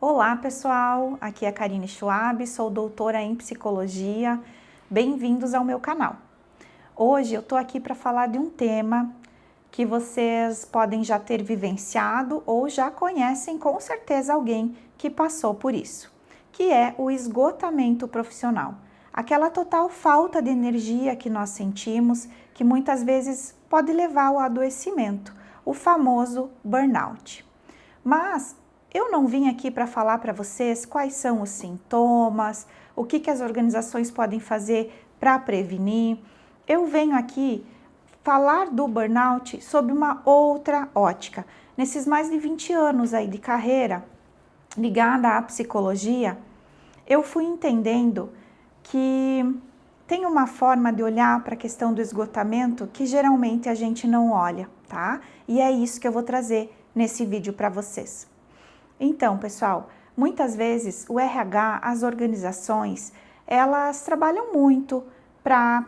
Olá pessoal, aqui é a Karine Schwab, sou doutora em psicologia, bem-vindos ao meu canal. Hoje eu tô aqui para falar de um tema que vocês podem já ter vivenciado ou já conhecem com certeza alguém que passou por isso, que é o esgotamento profissional. Aquela total falta de energia que nós sentimos, que muitas vezes pode levar ao adoecimento, o famoso burnout. Mas eu não vim aqui para falar para vocês quais são os sintomas, o que as organizações podem fazer para prevenir. Eu venho aqui falar do burnout sob uma outra ótica. Nesses mais de 20 anos aí de carreira ligada à psicologia, eu fui entendendo que tem uma forma de olhar para a questão do esgotamento que geralmente a gente não olha, tá? E é isso que eu vou trazer nesse vídeo para vocês. Então, pessoal, muitas vezes o RH, as organizações, elas trabalham muito para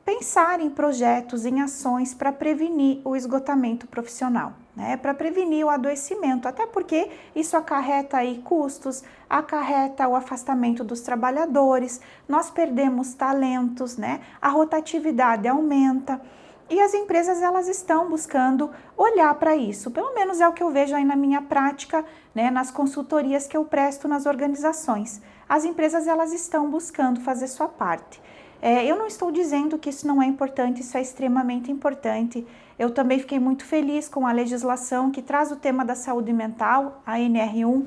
pensar em projetos, em ações para prevenir o esgotamento profissional, né? Para prevenir o adoecimento, até porque isso acarreta aí custos, acarreta o afastamento dos trabalhadores, nós perdemos talentos, né? A rotatividade aumenta. E as empresas, elas estão buscando olhar para isso, pelo menos é o que eu vejo aí na minha prática, né, nas consultorias que eu presto nas organizações. As empresas, elas estão buscando fazer sua parte. Eu não estou dizendo que isso não é importante, isso é extremamente importante. Eu também fiquei muito feliz com a legislação que traz o tema da saúde mental, a NR1,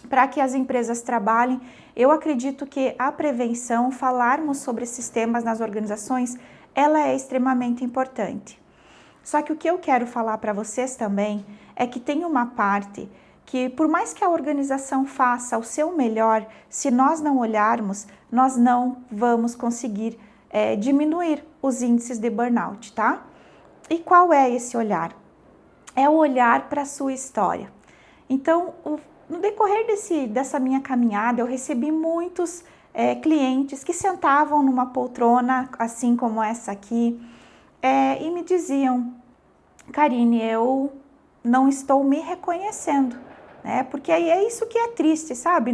para que as empresas trabalhem. Eu acredito que a prevenção, falarmos sobre esses temas nas organizações, ela é extremamente importante. Só que o que eu quero falar para vocês também é que tem uma parte que, por mais que a organização faça o seu melhor, se nós não olharmos, nós não vamos conseguir diminuir os índices de burnout, tá? E qual é esse olhar? É o olhar para a sua história. Então, no decorrer dessa minha caminhada, eu recebi muitos clientes que sentavam numa poltrona, assim como essa aqui, e me diziam: Karine, eu não estou me reconhecendo, né? Porque aí é isso que é triste, sabe?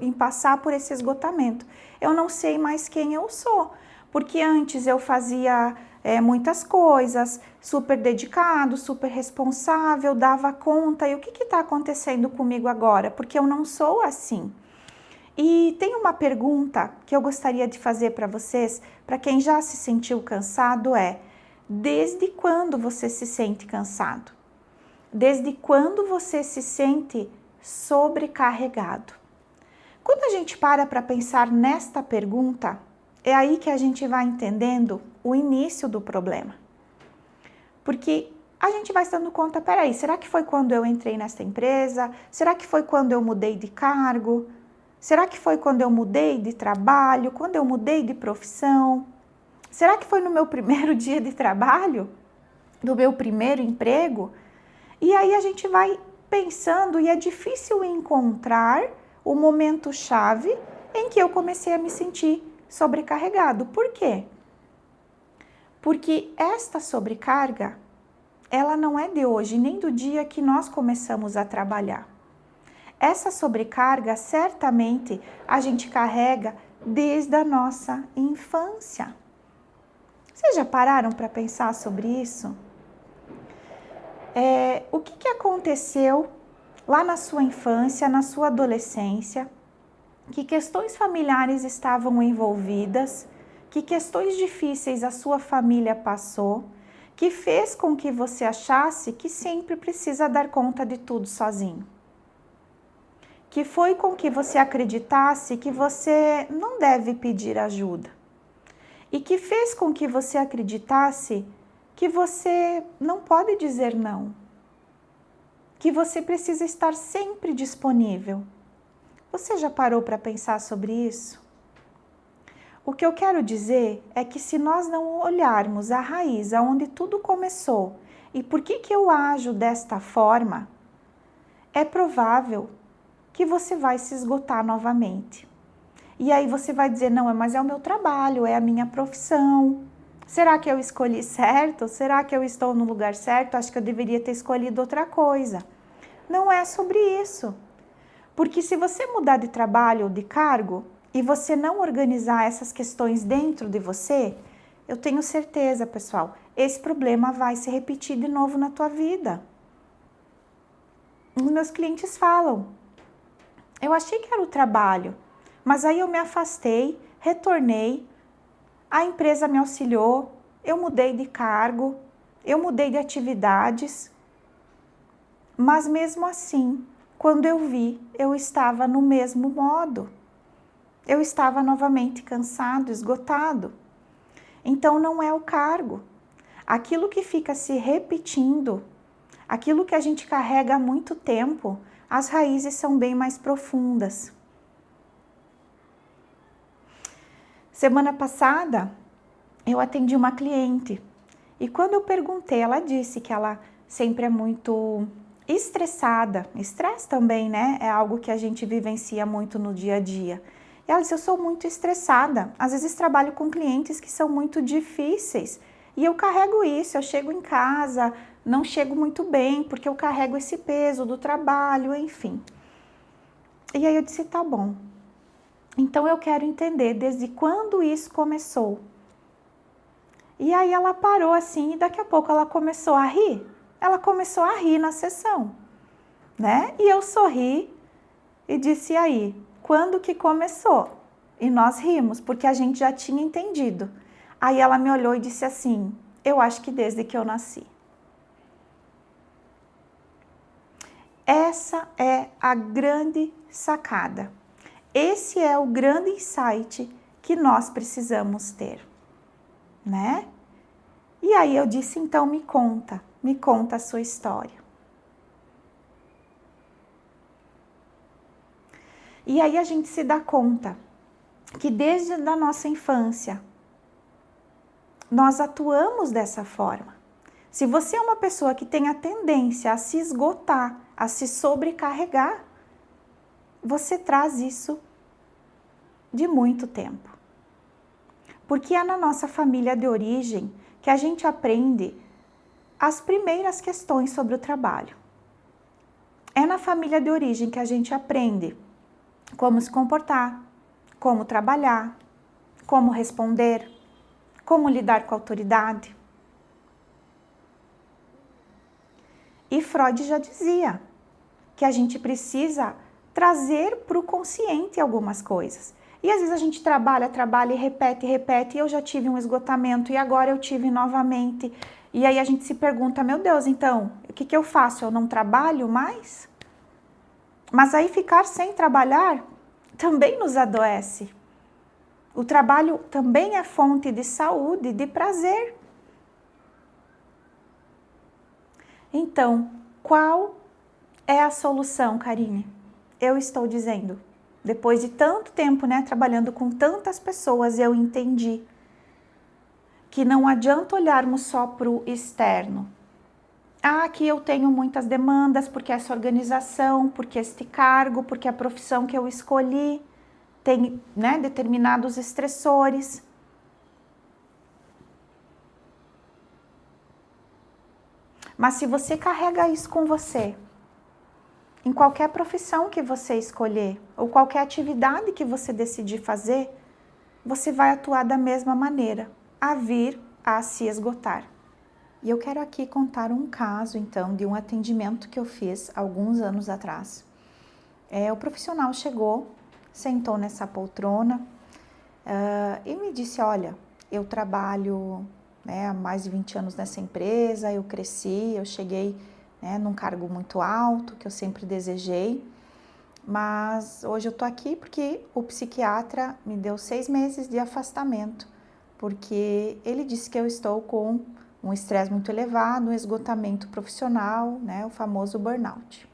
Em passar por esse esgotamento. Eu não sei mais quem eu sou, porque antes eu fazia muitas coisas, super dedicado, super responsável, dava conta. E o que está acontecendo comigo agora? Porque eu não sou assim. E tem uma pergunta que eu gostaria de fazer para vocês, para quem já se sentiu cansado, desde quando você se sente cansado? Desde quando você se sente sobrecarregado? Quando a gente para pensar nesta pergunta, é aí que a gente vai entendendo o início do problema. Porque a gente vai se dando conta, peraí, será que foi quando eu entrei nesta empresa? Será que foi quando eu mudei de cargo? Será que foi quando eu mudei de trabalho, quando eu mudei de profissão? Será que foi no meu primeiro dia de trabalho? Do meu primeiro emprego? E aí a gente vai pensando e é difícil encontrar o momento-chave em que eu comecei a me sentir sobrecarregado. Por quê? Porque esta sobrecarga, ela não é de hoje, nem do dia que nós começamos a trabalhar. Essa sobrecarga, certamente, a gente carrega desde a nossa infância. Vocês já pararam para pensar sobre isso? O que aconteceu lá na sua infância, na sua adolescência? Que questões familiares estavam envolvidas? Que questões difíceis a sua família passou? Que fez com que você achasse que sempre precisa dar conta de tudo sozinho? Que foi com que você acreditasse que você não deve pedir ajuda? E que fez com que você acreditasse que você não pode dizer não? Que você precisa estar sempre disponível? Você já parou para pensar sobre isso? O que eu quero dizer é que se nós não olharmos a raiz, aonde tudo começou, e por que eu ajo desta forma, é provável que você vai se esgotar novamente. E aí você vai dizer, não, mas é o meu trabalho, é a minha profissão. Será que eu escolhi certo? Será que eu estou no lugar certo? Acho que eu deveria ter escolhido outra coisa. Não é sobre isso. Porque se você mudar de trabalho ou de cargo e você não organizar essas questões dentro de você, eu tenho certeza, pessoal, esse problema vai se repetir de novo na tua vida. Os meus clientes falam, eu achei que era o trabalho, mas aí eu me afastei, retornei, a empresa me auxiliou, eu mudei de cargo, eu mudei de atividades, mas mesmo assim, quando eu vi, eu estava no mesmo modo. Eu estava novamente cansado, esgotado. Então não é o cargo. Aquilo que fica se repetindo, aquilo que a gente carrega há muito tempo, as raízes são bem mais profundas. Semana passada, eu atendi uma cliente e quando eu perguntei, ela disse que ela sempre é muito estressada. Estresse também, né? É algo que a gente vivencia muito no dia a dia. E ela disse, eu sou muito estressada. Às vezes trabalho com clientes que são muito difíceis e eu carrego isso. Eu chego em casa, não chego muito bem porque eu carrego esse peso do trabalho, enfim. E aí eu disse, tá bom. Então eu quero entender desde quando isso começou. E aí ela parou assim e daqui a pouco ela começou a rir. Ela começou a rir na sessão, né? E eu sorri e disse, e aí, quando que começou? E nós rimos, porque a gente já tinha entendido. Aí ela me olhou e disse assim, eu acho que desde que eu nasci. Essa é a grande sacada. Esse é o grande insight que nós precisamos ter, né? E aí eu disse, então me conta a sua história. E aí a gente se dá conta que desde a nossa infância, nós atuamos dessa forma. Se você é uma pessoa que tem a tendência a se esgotar, a se sobrecarregar, você traz isso de muito tempo. Porque é na nossa família de origem que a gente aprende as primeiras questões sobre o trabalho. É na família de origem que a gente aprende como se comportar, como trabalhar, como responder, como lidar com a autoridade. E Freud já dizia que a gente precisa trazer para o consciente algumas coisas. E às vezes a gente trabalha e repete, e eu já tive um esgotamento e agora eu tive novamente. E aí a gente se pergunta, meu Deus, então, o que eu faço? Eu não trabalho mais? Mas aí ficar sem trabalhar também nos adoece. O trabalho também é fonte de saúde, de prazer. Então, qual é a solução, Karine? Eu estou dizendo, depois de tanto tempo, né, trabalhando com tantas pessoas, eu entendi que não adianta olharmos só para o externo. Ah, aqui eu tenho muitas demandas, porque essa organização, porque este cargo, porque a profissão que eu escolhi tem, né, determinados estressores. Mas se você carrega isso com você, em qualquer profissão que você escolher, ou qualquer atividade que você decidir fazer, você vai atuar da mesma maneira, a vir a se esgotar. E eu quero aqui contar um caso, então, de um atendimento que eu fiz alguns anos atrás. O profissional chegou, sentou nessa poltrona e me disse, olha, eu trabalho, né, há mais de 20 anos nessa empresa, eu cresci, eu cheguei, né, num cargo muito alto, que eu sempre desejei, mas hoje eu tô aqui porque o psiquiatra me deu 6 meses de afastamento, porque ele disse que eu estou com um estresse muito elevado, um esgotamento profissional, né, o famoso burnout.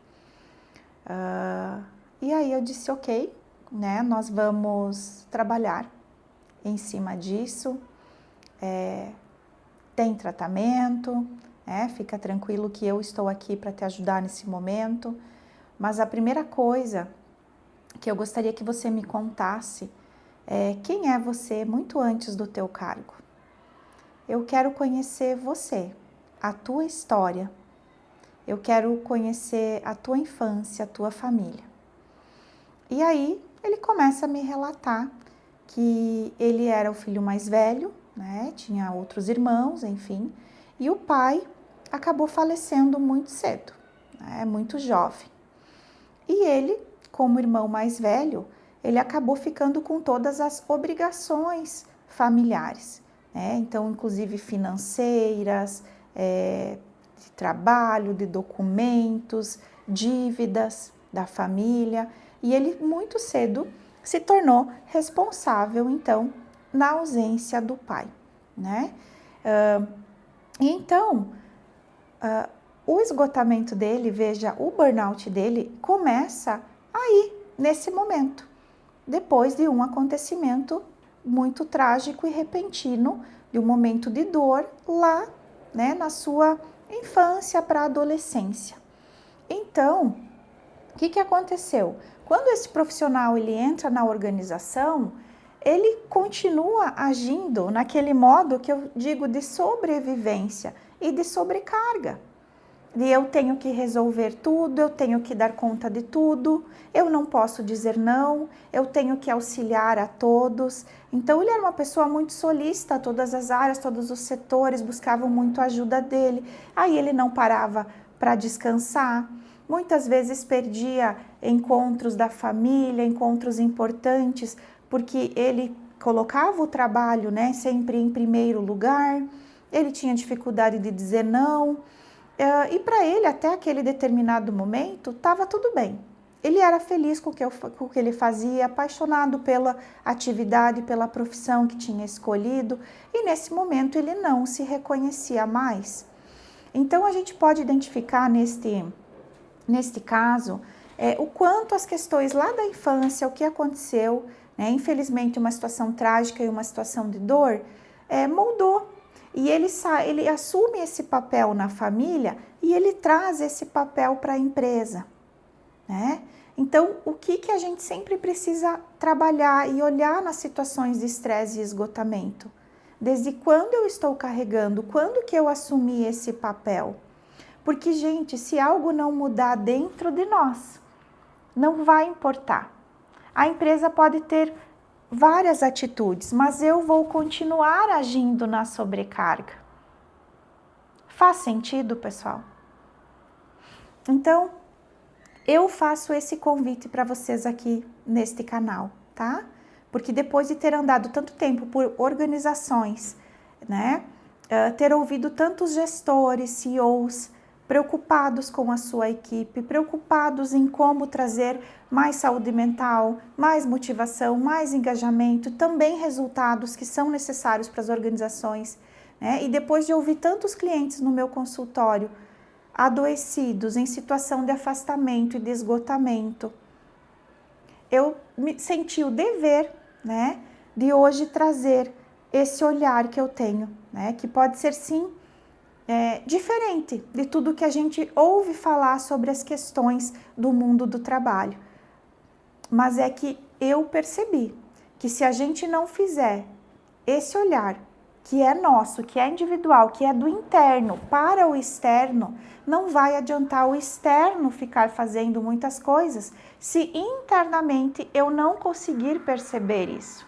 E aí eu disse, ok, né, nós vamos trabalhar em cima disso, tem tratamento, fica tranquilo que eu estou aqui para te ajudar nesse momento, mas a primeira coisa que eu gostaria que você me contasse é quem é você muito antes do teu cargo. Eu quero conhecer você, a tua história, eu quero conhecer a tua infância, a tua família. E aí ele começa a me relatar que ele era o filho mais velho, né? Tinha outros irmãos, enfim, e o pai acabou falecendo muito cedo, né? Muito jovem. E ele, como irmão mais velho, ele acabou ficando com todas as obrigações familiares, né? Então, inclusive financeiras, de trabalho, de documentos, dívidas da família. E ele muito cedo se tornou responsável, então, na ausência do pai, né? Então, o esgotamento dele, veja, o burnout dele começa aí, nesse momento, depois de um acontecimento muito trágico e repentino, de um momento de dor lá, né, na sua infância para a adolescência. Então, o que aconteceu? Quando esse profissional ele entra na organização, ele continua agindo naquele modo que eu digo de sobrevivência e de sobrecarga. E eu tenho que resolver tudo, eu tenho que dar conta de tudo, eu não posso dizer não, eu tenho que auxiliar a todos. Então ele era uma pessoa muito solícita, todas as áreas, todos os setores buscavam muito a ajuda dele. Aí ele não parava para descansar, muitas vezes perdia encontros da família, encontros importantes, porque ele colocava o trabalho, né, sempre em primeiro lugar, ele tinha dificuldade de dizer não. E para ele, até aquele determinado momento, estava tudo bem. Ele era feliz com o que ele fazia, apaixonado pela atividade, pela profissão que tinha escolhido, e nesse momento ele não se reconhecia mais. Então a gente pode identificar neste caso o quanto as questões lá da infância, o que aconteceu, né, infelizmente uma situação trágica e uma situação de dor, moldou. E ele assume esse papel na família e ele traz esse papel para a empresa, né? Então, o que a gente sempre precisa trabalhar e olhar nas situações de estresse e esgotamento? Desde quando eu estou carregando? Quando que eu assumi esse papel? Porque, gente, se algo não mudar dentro de nós, não vai importar. A empresa pode ter várias atitudes, mas eu vou continuar agindo na sobrecarga. Faz sentido, pessoal? Então, eu faço esse convite para vocês aqui neste canal, tá? Porque depois de ter andado tanto tempo por organizações, né? Ter ouvido tantos gestores, CEOs, preocupados com a sua equipe, preocupados em como trazer mais saúde mental, mais motivação, mais engajamento, também resultados que são necessários para as organizações, né? E depois de ouvir tantos clientes no meu consultório, adoecidos, em situação de afastamento e de esgotamento, eu me senti o dever, né, de hoje trazer esse olhar que eu tenho, né, que pode ser sim diferente de tudo que a gente ouve falar sobre as questões do mundo do trabalho. Mas é que eu percebi que se a gente não fizer esse olhar, que é nosso, que é individual, que é do interno para o externo, não vai adiantar o externo ficar fazendo muitas coisas se internamente eu não conseguir perceber isso.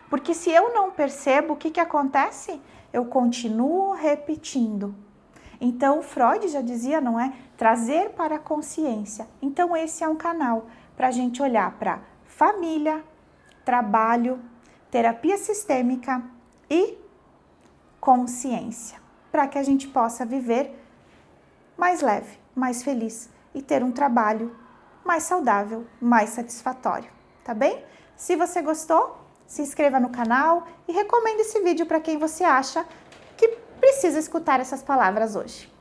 Porque se eu não percebo, o que acontece? Eu continuo repetindo. Então, Freud já dizia, não é? Trazer para a consciência. Então, esse é um canal para a gente olhar para família, trabalho, terapia sistêmica e consciência, para que a gente possa viver mais leve, mais feliz e ter um trabalho mais saudável, mais satisfatório, tá bem? Se você gostou, se inscreva no canal e recomende esse vídeo para quem você acha que precisa escutar essas palavras hoje.